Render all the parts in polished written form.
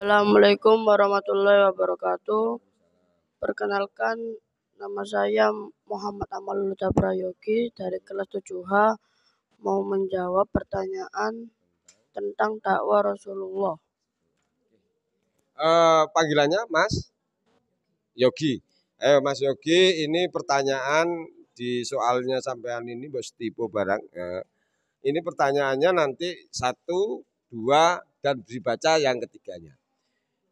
Assalamualaikum warahmatullahi wabarakatuh. Perkenalkan, nama saya Muhammad Amalul Huda Prayogi dari kelas 7H, mau menjawab pertanyaan tentang dakwah Rasulullah. Panggilannya Mas Yogi. Ayo Mas Yogi, ini pertanyaan di soalnya sampean ini bos tipe barang. Ini pertanyaannya nanti 1, 2 dan dibaca yang ketiganya.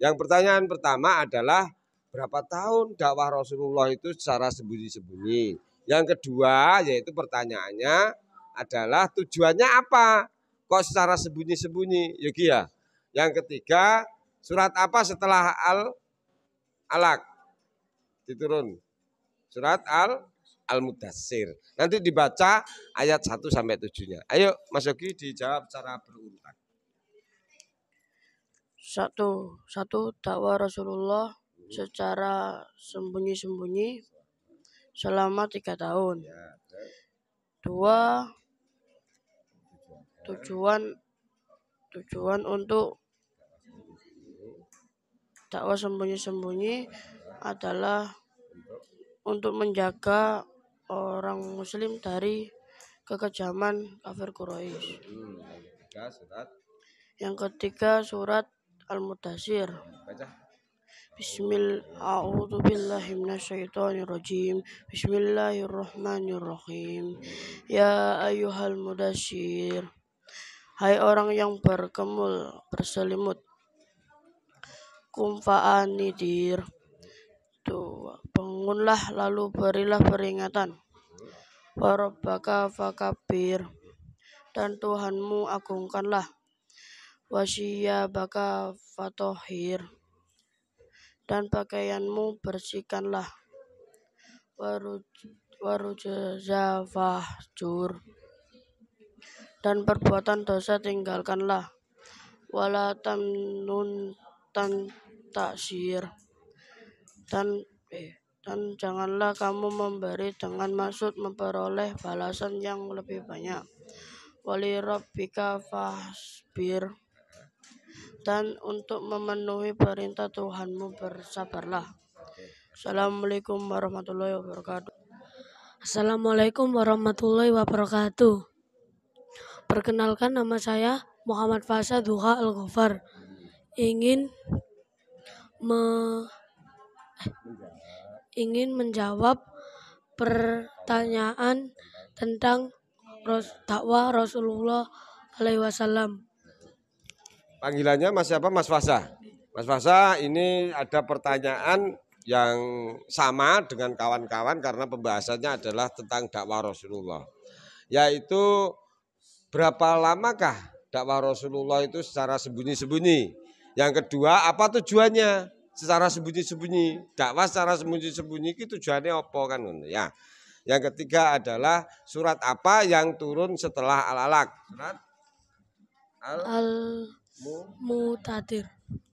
Yang pertanyaan pertama adalah berapa tahun dakwah Rasulullah itu secara sembunyi-sembunyi. Yang kedua yaitu pertanyaannya adalah tujuannya apa? Kok secara sembunyi-sembunyi? Yogi ya. Yang ketiga, surat apa setelah Al-Alaq diturun? Surat Al-Mudassir. Nanti dibaca ayat 1 sampai 7-nya. Ayo Mas Yogi dijawab secara berurutan. 1. Dakwah Rasulullah secara sembunyi-sembunyi selama 3 tahun. 2. Tujuan untuk dakwah sembunyi-sembunyi adalah untuk menjaga orang muslim dari kekejaman kafir Quraisy. Yang ketiga surat Al-Mudassir. Bismillahirrahmanirrahim. Ya ayyuhal mudassir, hai orang yang berselimut. Kum fa'anidir, bangunlah lalu berilah peringatan. Warabbaka fakabir, dan Tuhanmu agungkanlah. Wasiyabaka fatohir, dan pakaianmu bersihkanlah. Warujaza fahjur, dan perbuatan dosa tinggalkanlah. Wala tamnun taksir, dan janganlah kamu memberi dengan maksud memperoleh balasan yang lebih banyak. Wali rabbika fasbir, dan untuk memenuhi perintah Tuhanmu bersabarlah. Assalamualaikum warahmatullahi wabarakatuh. Assalamualaikum warahmatullahi wabarakatuh. Perkenalkan, nama saya Muhammad Fasa Duha Al-Ghafar. Ingin menjawab pertanyaan tentang dakwah Rasulullah SAW. Panggilannya Mas siapa? Mas Fasa. Mas Fasa, ini ada pertanyaan yang sama dengan kawan-kawan karena pembahasannya adalah tentang dakwah Rasulullah. Yaitu berapa lamakah dakwah Rasulullah itu secara sembunyi-sembunyi? Yang kedua, apa tujuannya secara sembunyi-sembunyi? Dakwah secara sembunyi-sembunyi itu tujuannya apa kan? Ya. Yang ketiga adalah surat apa yang turun setelah Al-Alaq? Surat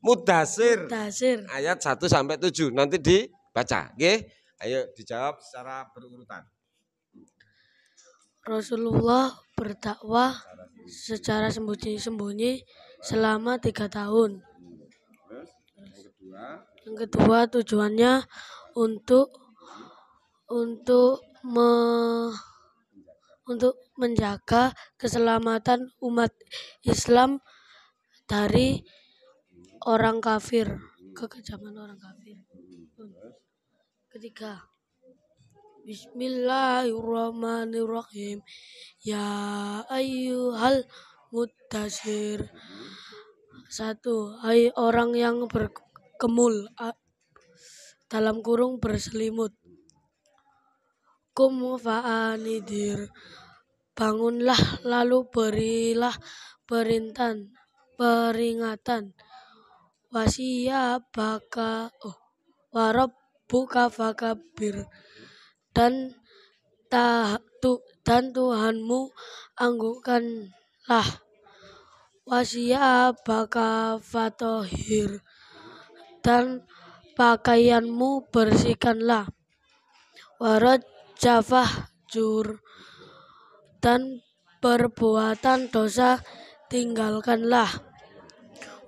Mudassir. Ayat 1 sampai 7. Nanti dibaca, nggih. Ayo dijawab secara berurutan. Rasulullah berdakwah secara sembunyi-sembunyi selama 3 tahun. Yang kedua tujuannya untuk menjaga keselamatan umat Islam dari orang kafir, kekejaman orang kafir. Ketiga, Bismillahirrahmanirrahim. Ya ayyuhal mudassir. 1. Hai orang yang berkemul, dalam kurung berselimut. Kum fa'anidir, bangunlah lalu berilah peringatan. Wasiyabaka warabbuka fakabir, dan Tuhanmu anggungkanlah. Wasiyabaka fatohir, dan pakaianmu bersihkanlah. Warajafahjur, dan perbuatan dosa tinggalkanlah.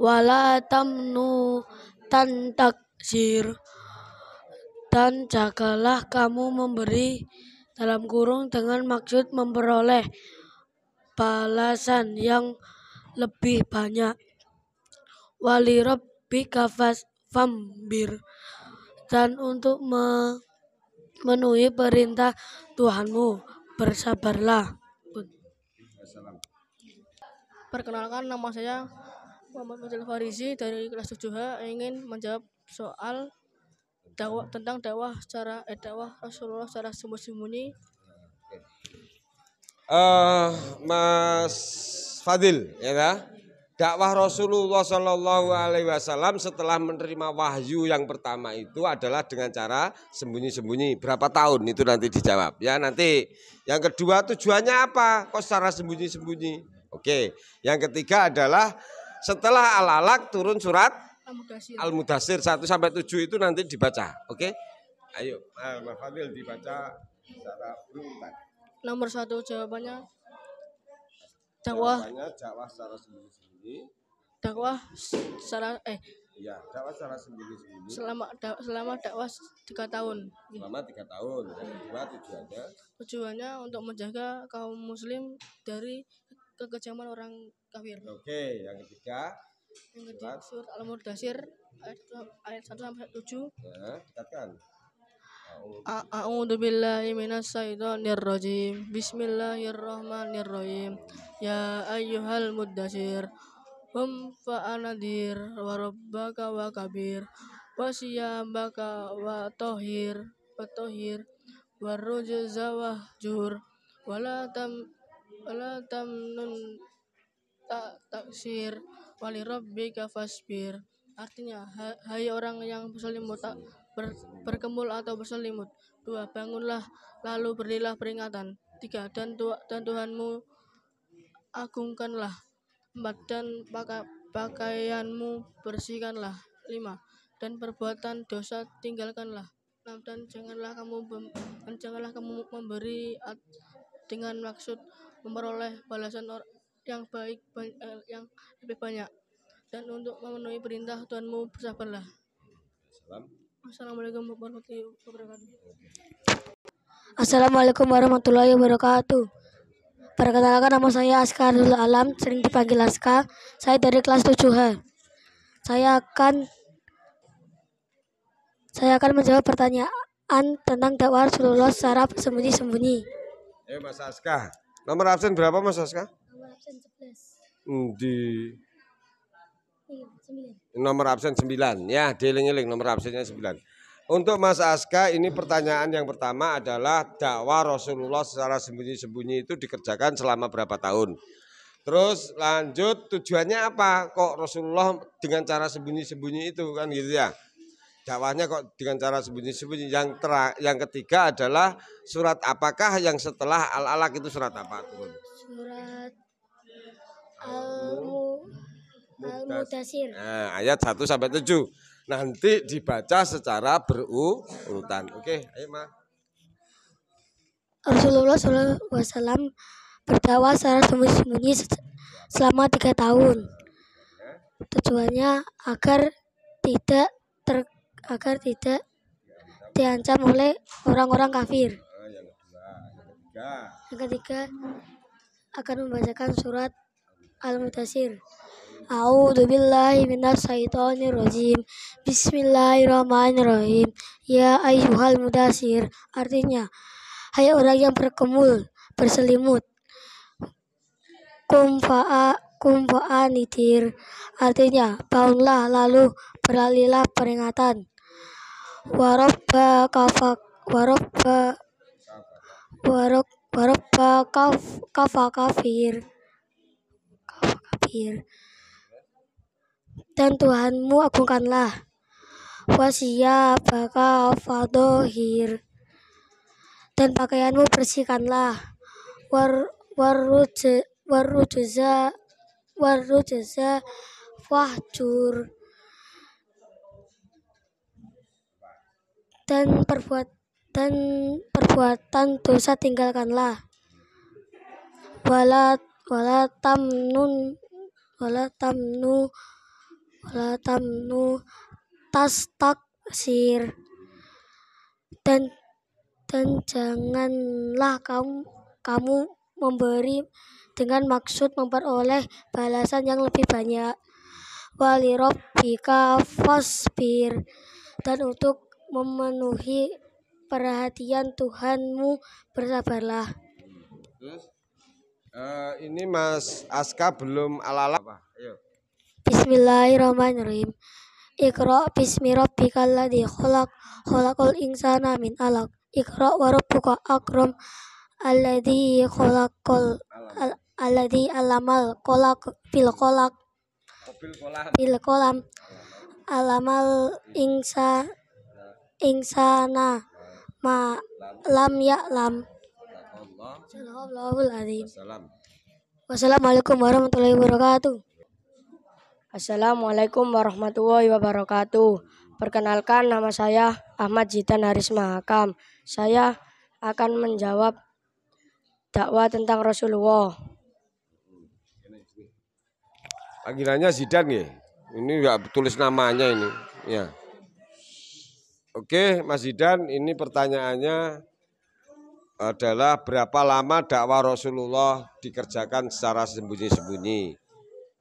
wala tamnu taksir, dan jagalah kamu memberi dalam kurung dengan maksud memperoleh balasan yang lebih banyak. Wali rabbika fambir, dan untuk memenuhi perintah Tuhanmu bersabarlah. Perkenalkan, nama saya Muhammad Fadil Farisi dari kelas 7H, ingin menjawab soal tentang dakwah Rasulullah secara sembunyi-sembunyi. Mas Fadil, ya kan? Dakwah Rasulullah Shallallahu Alaihi Wasallam setelah menerima wahyu yang pertama itu adalah dengan cara sembunyi-sembunyi. Berapa tahun itu nanti dijawab ya. Nanti yang kedua, tujuannya apa? Kok secara sembunyi-sembunyi? Oke. Yang ketiga adalah setelah Al-Alaq turun surat Al-Mudassir 1-7 itu nanti dibaca. Oke. Ayo, Mas Fadil dibaca secara berurutan. Nomor 1 jawabannya dakwah secara sembunyi-sembunyi. dakwah secara sembunyi-sembunyi. Selama dakwah 3 tahun. Selama 3 tahun. Yang kedua tujuannya untuk menjaga kaum muslim dari kekejaman orang kafir. Oke, yang ketiga surat Al-Mudassir ayat 1-7. Ya, dikatakan. A'udzu billahi minasyaitonir rajim. Bismillahirrahmanirrahim. Ya ayyuhal mudassir qum fa'andir wa rabbaka wa kabir wa siyabaka wa tahhir wa rujza wahjur wala tamnun taksir wali rabbika fasbir. Artinya, hai orang yang berselimut, berkemul atau berselimut. 2. Bangunlah, lalu berilah peringatan. 3. Dan Tuhanmu agungkanlah. 4. Dan pakaianmu bersihkanlah. 5. Dan perbuatan dosa tinggalkanlah. 6. Dan janganlah kamu memberi dengan maksud memperoleh balasan yang baik yang lebih banyak. Dan untuk memenuhi perintah Tuhanmu bersabarlah. Assalamualaikum warahmatullahi wabarakatuh. Assalamualaikum warahmatullahi wabarakatuh. Perkenalkan, nama saya Askarul Alam, sering dipanggil Aska. Saya dari kelas 7H. Saya akan menjawab pertanyaan tentang dakwah Rasulullah secara sembunyi-sembunyi. Mas Aska. Nomor absen berapa, Mas Aska? Nomor absen 11. Nomor absen 9. Ya, dieling-eling nomor absennya 9. Untuk Mas Aska, ini pertanyaan yang pertama adalah dakwah Rasulullah secara sembunyi-sembunyi itu dikerjakan selama berapa tahun? Terus lanjut, tujuannya apa? Kok Rasulullah dengan cara sembunyi-sembunyi itu, kan gitu ya? Dakwahnya kok dengan cara sembunyi-sembunyi. Yang ketiga adalah surat apakah yang setelah Al-Alaq itu surat apa turun? Surat Al-Mudassir. Nah, ayat 1-7. Nanti dibaca secara berurutan. Oke, ayo Ma. Rasulullah SAW berdakwah secara sembunyi-sembunyi selama 3 tahun. Tujuannya agar tidak diancam oleh orang-orang kafir. Yang ketiga akan membacakan surat Al-Mudassir. A'udzu billahi minasyaitonir rajim. Bismillahirrahmanirrahim. Ya ayyuhal mudassir. Artinya, hai orang yang berkemul, berselimut. Kum fa'anidir. Artinya, bangunlah lalu beralilah peringatan. Warabba kafir. Dan Tuhanmu agungkanlah. Wasiyabaka fadohir. Dan pakaianmu bersihkanlah. Warujza wahjur. Dan perbuatan dosa tinggalkanlah. Wala tamnu wala tamnu tastaksir, dan janganlah kamu memberi dengan maksud memperoleh balasan yang lebih banyak. Walirabbika fasbir, dan untuk memenuhi perhatian Tuhanmu bersabarlah. Terus ini Mas Aska belum ala-ala. Ayo. Bismillahirrahmanirrahim. Iqra bismi rabbikal ladzi khalaq, khalaqal insana min 'alaq. Iqra wa rabbuka akram, alladzi khalaqal alladzi alamal bil qalam, bil qalam, alamal insana ma lam ya'lam. Sadaqallahul azim. Wassalamualaikum warahmatullahi wabarakatuh. Assalamualaikum warahmatullahi wabarakatuh. Perkenalkan, nama saya Ahmad Zidan Haris Mahakam. Saya akan menjawab dakwah tentang Rasulullah. Panggilannya Zidan ya. Ini nggak tulis namanya ini. Ya. Oke, Mas Zidan, ini pertanyaannya adalah berapa lama dakwah Rasulullah dikerjakan secara sembunyi-sembunyi.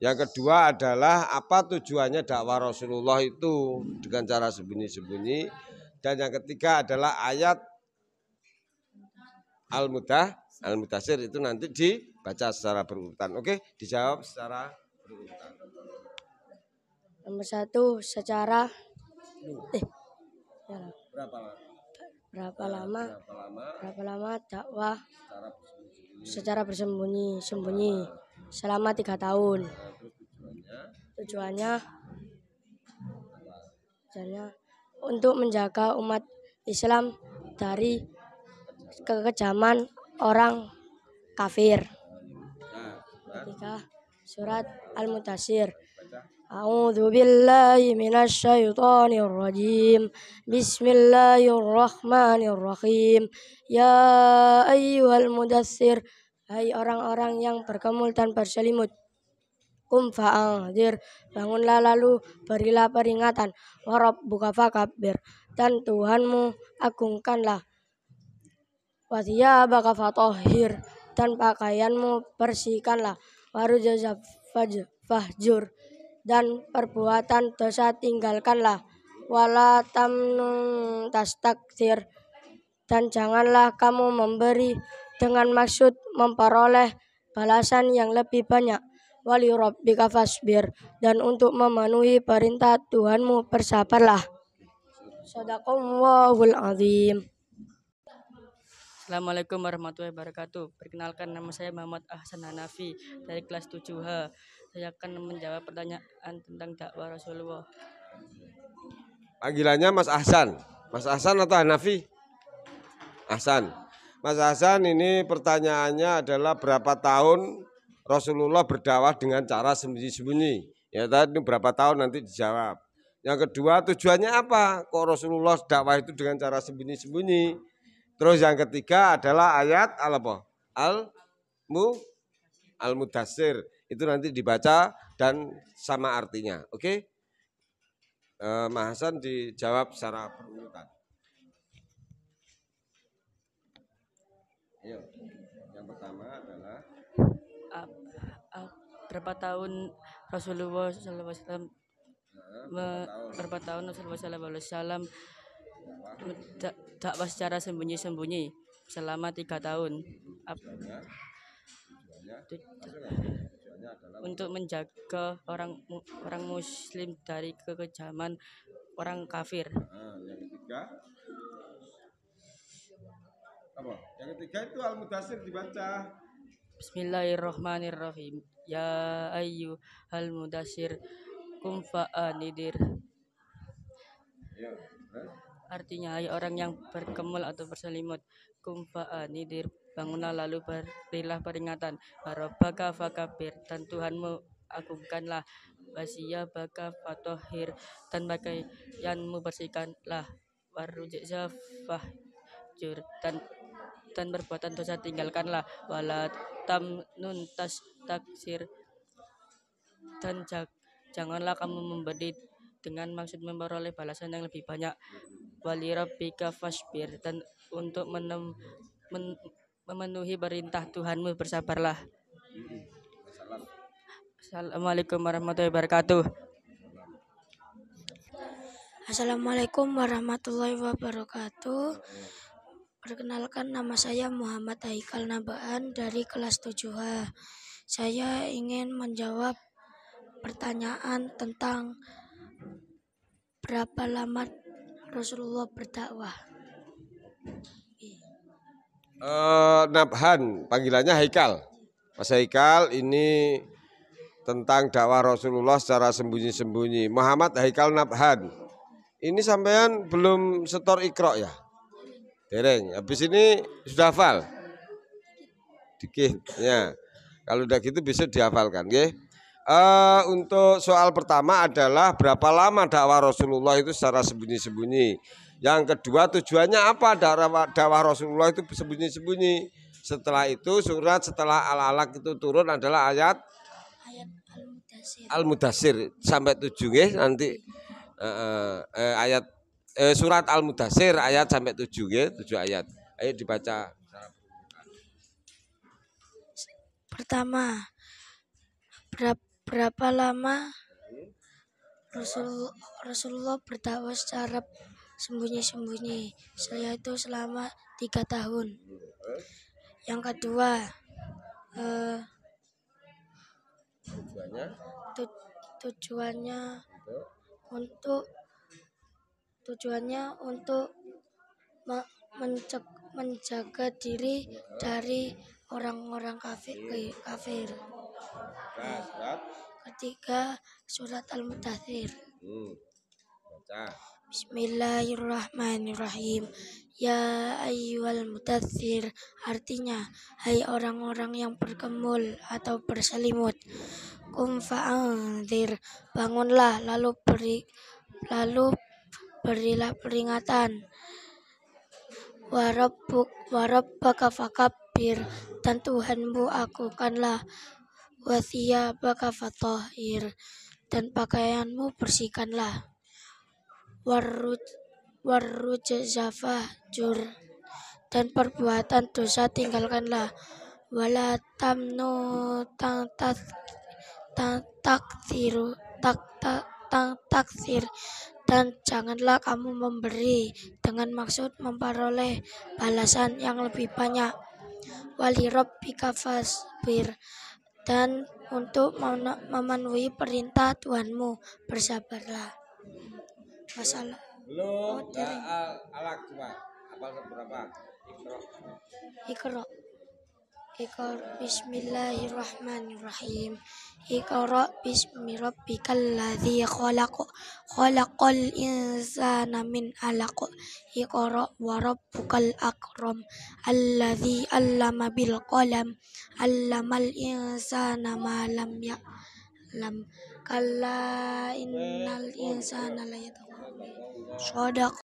Yang kedua adalah apa tujuannya dakwah Rasulullah itu dengan cara sembunyi-sembunyi. Dan yang ketiga adalah ayat Al-Mudaththir itu nanti dibaca secara berurutan. Oke, dijawab secara berurutan. Nomor 1, berapa lama dakwah secara bersembunyi-sembunyi selama 3 tahun. Tujuannya untuk menjaga umat Islam dari kekejaman orang kafir. 3. Surat Al-Mudaththir. A'udzu billahi minasy syaithanir rajim. Bismillahirrahmanirrahim. Ya ayyuhal mudaththir, hai orang-orang yang bergumul dan berselimut. Qum fa'anzir, bangunlah lalu berilah peringatan. Wa rabbuka fakabbir, dan Tuhanmu agungkanlah. Wa thiyabaka fatahhir, dan pakaianmu bersihkanlah. Wa rujza fahjur, dan perbuatan dosa tinggalkanlah. Wala tamnun tastakthir, dan janganlah kamu memberi dengan maksud memperoleh balasan yang lebih banyak. Walirabbika fasbir, dan untuk memenuhi perintah Tuhanmu bersabarlah. Shadaqallahul azim. Assalamualaikum warahmatullahi wabarakatuh. Perkenalkan, nama saya Muhammad Ahsan Hanafi dari kelas 7H. Saya akan menjawab pertanyaan tentang dakwah Rasulullah. Panggilannya Mas Ahsan. Mas Ahsan atau Hanafi? Ahsan. Mas Ahsan, ini pertanyaannya adalah berapa tahun Rasulullah berdakwah dengan cara sembunyi-sembunyi. Ya tadi berapa tahun nanti dijawab. Yang kedua, tujuannya apa? Kok Rasulullah dakwah itu dengan cara sembunyi-sembunyi? Terus yang ketiga adalah ayat Al-Mudaththir. Itu nanti dibaca dan sama artinya. Oke? Mas Hasan dijawab secara berurutan. Ayo. Yang pertama adalah Berapa tahun Rasulullah SAW dakwah secara sembunyi-sembunyi selama 3 tahun. Untuk menjaga orang Muslim dari kekejaman orang kafir. Yang ketiga apa? Yang ketiga itu Al-Mudaththir dibaca. Bismillahirrahmanirrahim. Ya ayyuhal mudaththir, qum fa'anzir. Artinya, hai orang yang berkemul atau berselimut. Qum fa'anzir, bangunlah lalu berilah peringatan. Rabbaka fakabbir, dan Tuhanmu agungkanlah. Wasiyabaka fatahhir, dan pakaianmu bersihkanlah. Warujza fahjur, dan perbuatan dosa tinggalkanlah. Wala tamnun tastaksir, Janganlah kamu memberi dengan maksud memperoleh balasan yang lebih banyak. Walirabbika fasbir, dan untuk memenuhi perintah Tuhanmu bersabarlah. Assalamualaikum warahmatullahi wabarakatuh. Assalamualaikum warahmatullahi wabarakatuh. Perkenalkan, nama saya Muhammad Haikal Nabaan dari kelas 7H. Saya ingin menjawab pertanyaan tentang berapa lama Rasulullah berdakwah. Nabhan, panggilannya Haikal. Mas Haikal ini tentang dakwah Rasulullah secara sembunyi-sembunyi. Muhammad Haikal Nabhan. Ini sampean belum setor Iqra ya? Dereng. Habis ini sudah hafal? Dikit. Ya. Kalau udah gitu bisa dihafalkan, ya. Untuk soal pertama adalah berapa lama dakwah Rasulullah itu secara sembunyi-sembunyi. Yang kedua, tujuannya apa dakwah Rasulullah itu sembunyi-sembunyi. Setelah itu setelah Al-Alaq itu turun adalah ayat Al-Mudassir sampai 7 ya, nanti ayat surat Al-Mudassir ayat sampai 7 ya, 7 ayat. Ayo dibaca. Pertama, berapa lama Rasulullah berdakwah secara sembunyi-sembunyi? Saya itu selama 3 tahun. Yang kedua, tujuannya untuk menjaga diri dari orang-orang kafir. Ketiga, surat Al-Mudaththir. Bismillahirrahmanirrahim. Ya ayyuhal mudaththir, artinya hai orang-orang yang berkemul atau berselimut. Qum fa'anzir, bangunlah lalu berilah peringatan. Warabbaka fakabbir, dan Tuhanmu akukanlah. Wathiyabaka fatahhir, dan pakaianmu bersihkanlah. Warrujza fahjur, dan perbuatan dosa tinggalkanlah. Wala tamnu takthir, dan janganlah kamu memberi dengan maksud memperoleh balasan yang lebih banyak. Walirabbika fasbir, dan untuk memenuhi perintah Tuhanmu bersabarlah. Masalah. Belum. Alaq coba. Hafal berapa? Iqra. Bismillahirrahmanirrahim. Iqra bismi rabbikal ladzi khalaq. Khalaqal insana min 'alaq. Iqra wa rabbukal akram. Alladzi 'allama bil qalam. 'Allamal insana ma lam ya'lam. Kalla innal insana la yatgha. Shadaq